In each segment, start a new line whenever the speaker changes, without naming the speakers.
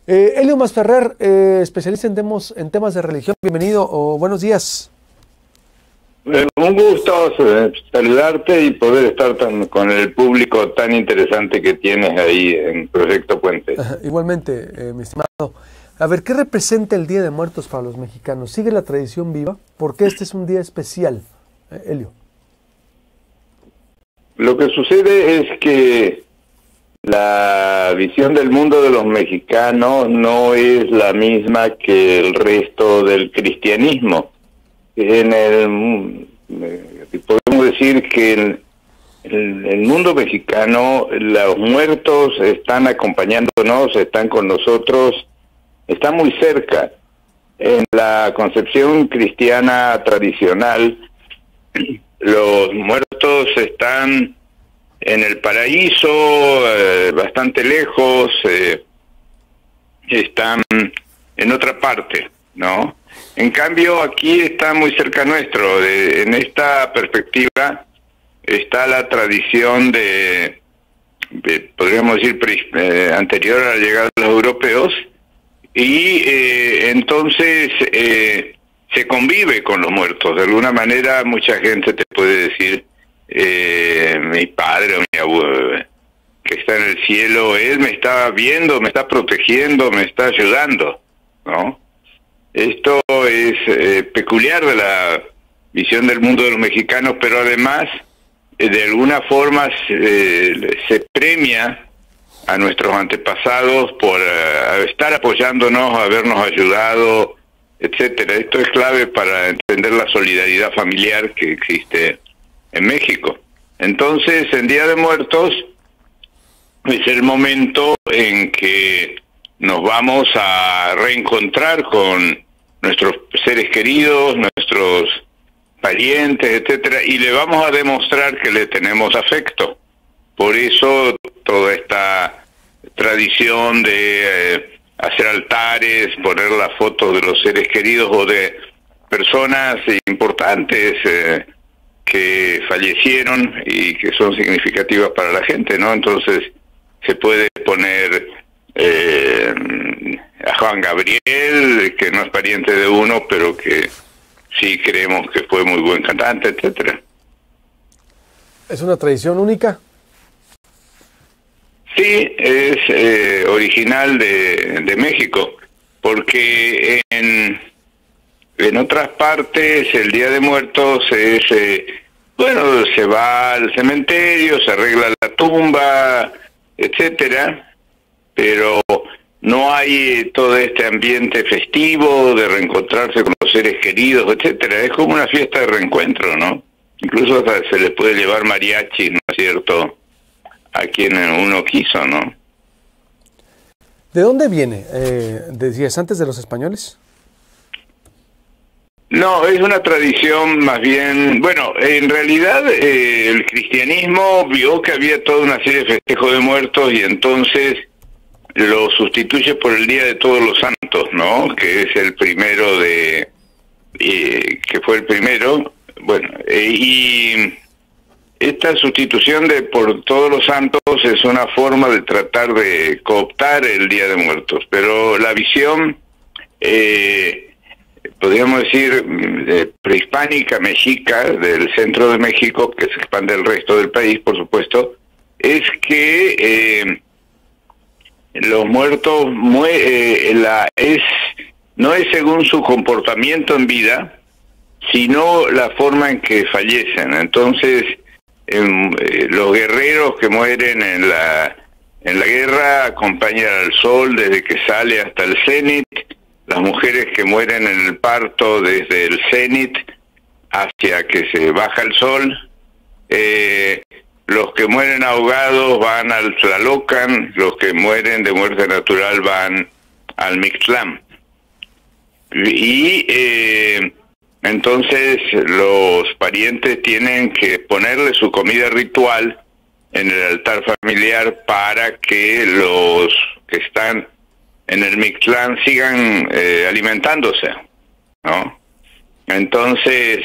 Elio Masferrer, especialista en temas de religión, bienvenido o buenos días.
Un gusto saludarte y poder estar con el público tan interesante que tienes ahí en Proyecto Puente.
Igualmente, mi estimado. A ver, ¿qué representa el Día de Muertos para los mexicanos? ¿Sigue la tradición viva? ¿Por qué este es un día especial, Elio?
Lo que sucede es que la visión del mundo de los mexicanos no es la misma que el resto del cristianismo. Podemos decir que en el mundo mexicano los muertos están acompañándonos, están con nosotros, están muy cerca. En la concepción cristiana tradicional, los muertos están en el paraíso, bastante lejos, están en otra parte, ¿no? En cambio, aquí está muy cerca nuestro. En esta perspectiva está la tradición podríamos decir, anterior a la llegada de los europeos, y entonces se convive con los muertos. De alguna manera, mucha gente te puede decir, mi padre o mi abuelo, que está en el cielo, él me está viendo, me está protegiendo, me está ayudando, ¿no? Esto es peculiar de la visión del mundo de los mexicanos, pero además, de alguna forma, se premia a nuestros antepasados por estar apoyándonos, habernos ayudado, etcétera. Esto es clave para entender la solidaridad familiar que existe en México. Entonces, en Día de Muertos es el momento en que nos vamos a reencontrar con nuestros seres queridos, nuestros parientes, etcétera, y le vamos a demostrar que le tenemos afecto. Por eso toda esta tradición de hacer altares, poner las fotos de los seres queridos o de personas importantes que fallecieron y que son significativas para la gente, ¿no? Entonces se puede poner a Juan Gabriel, que no es pariente de uno, pero que sí creemos que fue muy buen cantante, etcétera.
¿Es una tradición única?
Sí, es original de México, porque en otras partes el Día de Muertos es, bueno, se va al cementerio, se arregla la tumba, etcétera, pero no hay todo este ambiente festivo de reencontrarse con los seres queridos, etcétera. Es como una fiesta de reencuentro, ¿no? Incluso hasta se le puede llevar mariachi, ¿no es cierto?, a quien uno quiso, ¿no?
¿De dónde viene? ¿Decías antes de los españoles?
No, es una tradición más bien... Bueno, en realidad el cristianismo vio que había toda una serie de festejos de muertos y entonces lo sustituye por el Día de Todos los Santos, ¿no? Que es el primero que fue el primero. Bueno, y esta sustitución por Todos los Santos es una forma de tratar de cooptar el Día de Muertos, pero la visión, podríamos decir, prehispánica, mexica, del centro de México, que se expande al resto del país, por supuesto, es que los muertos no es según su comportamiento en vida, sino la forma en que fallecen. Entonces, los guerreros que mueren en la guerra acompañan al sol desde que sale hasta el cenit, las mujeres que mueren en el parto desde el cenit hacia que se baja el sol, los que mueren ahogados van al Tlalocan, los que mueren de muerte natural van al Mictlán. Y entonces los parientes tienen que ponerle su comida ritual en el altar familiar para que los que están en el Mictlán sigan alimentándose, ¿no? Entonces,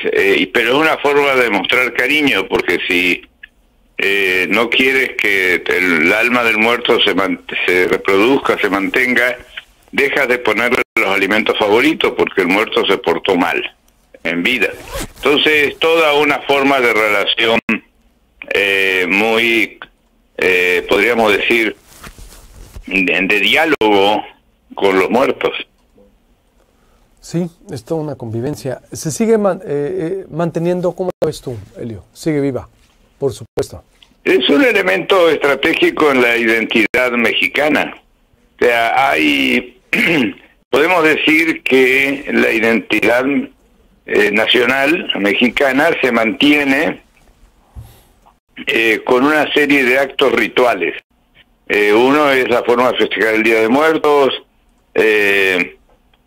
pero es una forma de mostrar cariño, porque si no quieres que el alma del muerto se reproduzca, se mantenga, dejas de ponerle los alimentos favoritos porque el muerto se portó mal en vida. Entonces, toda una forma de relación muy, podríamos decir, de diálogo con los muertos.
Sí, es toda una convivencia. ¿Se sigue manteniendo? ¿Cómo la ves tú, Elio? Sigue viva, por supuesto.
Es un elemento estratégico en la identidad mexicana. O sea, podemos decir que la identidad nacional mexicana se mantiene con una serie de actos rituales. Uno es la forma de festejar el Día de Muertos,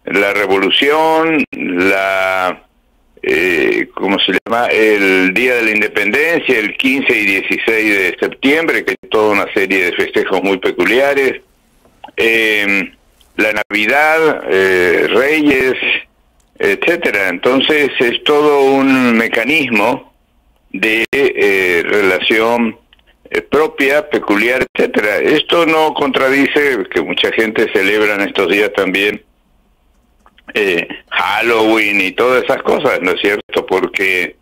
la Revolución, ¿cómo se llama? El Día de la Independencia, el 15 y 16 de septiembre, que es toda una serie de festejos muy peculiares. La Navidad, Reyes, etcétera. Entonces es todo un mecanismo de relación propia, peculiar, etcétera. Esto no contradice que mucha gente celebra en estos días también Halloween y todas esas cosas, ¿no es cierto? Porque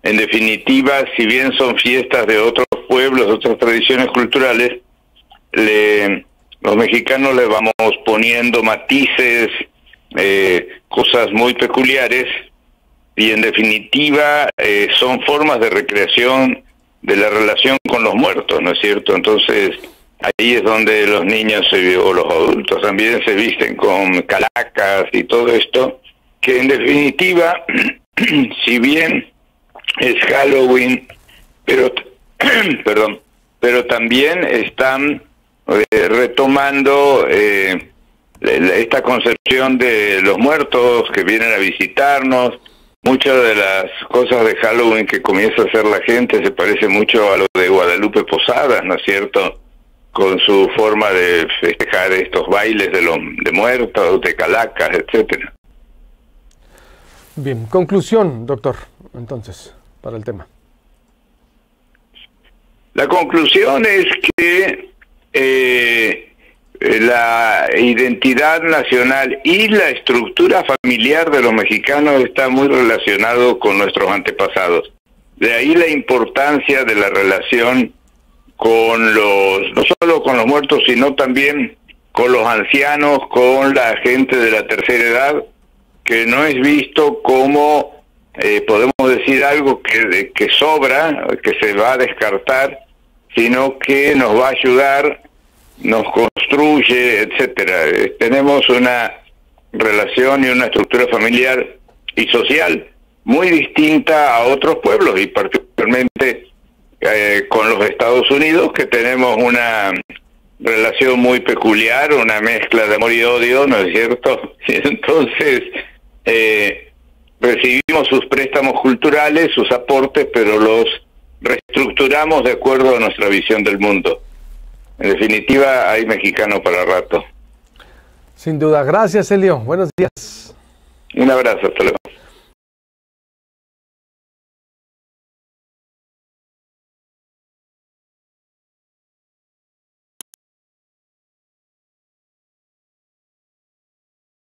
en definitiva, si bien son fiestas de otros pueblos, otras tradiciones culturales, los mexicanos le vamos poniendo matices, cosas muy peculiares, y en definitiva son formas de recreación de la relación con los muertos, ¿no es cierto? Entonces ahí es donde los niños o los adultos también se visten con calacas y todo esto, que en definitiva, si bien es Halloween, pero perdón, pero también están retomando esta concepción de los muertos que vienen a visitarnos. Muchas de las cosas de Halloween que comienza a hacer la gente se parece mucho a lo de Guadalupe Posadas, ¿no es cierto? Con su forma de festejar estos bailes de muertos, de calacas, etcétera.
Bien, conclusión, doctor, entonces, para el tema.
La conclusión es que la identidad nacional y la estructura familiar de los mexicanos está muy relacionado con nuestros antepasados. De ahí la importancia de la relación con no solo con los muertos, sino también con los ancianos, con la gente de la tercera edad, que no es visto como, podemos decir, algo que sobra, que se va a descartar, sino que nos va a ayudar, nos construye, etcétera. Tenemos una relación y una estructura familiar y social muy distinta a otros pueblos, y particularmente con los Estados Unidos, que tenemos una relación muy peculiar, una mezcla de amor y odio, ¿no es cierto? Y entonces recibimos sus préstamos culturales, sus aportes, pero los reestructuramos de acuerdo a nuestra visión del mundo. En definitiva, hay mexicano para rato.
Sin duda. Gracias, Elio. Buenos días.
Un abrazo. Hasta luego.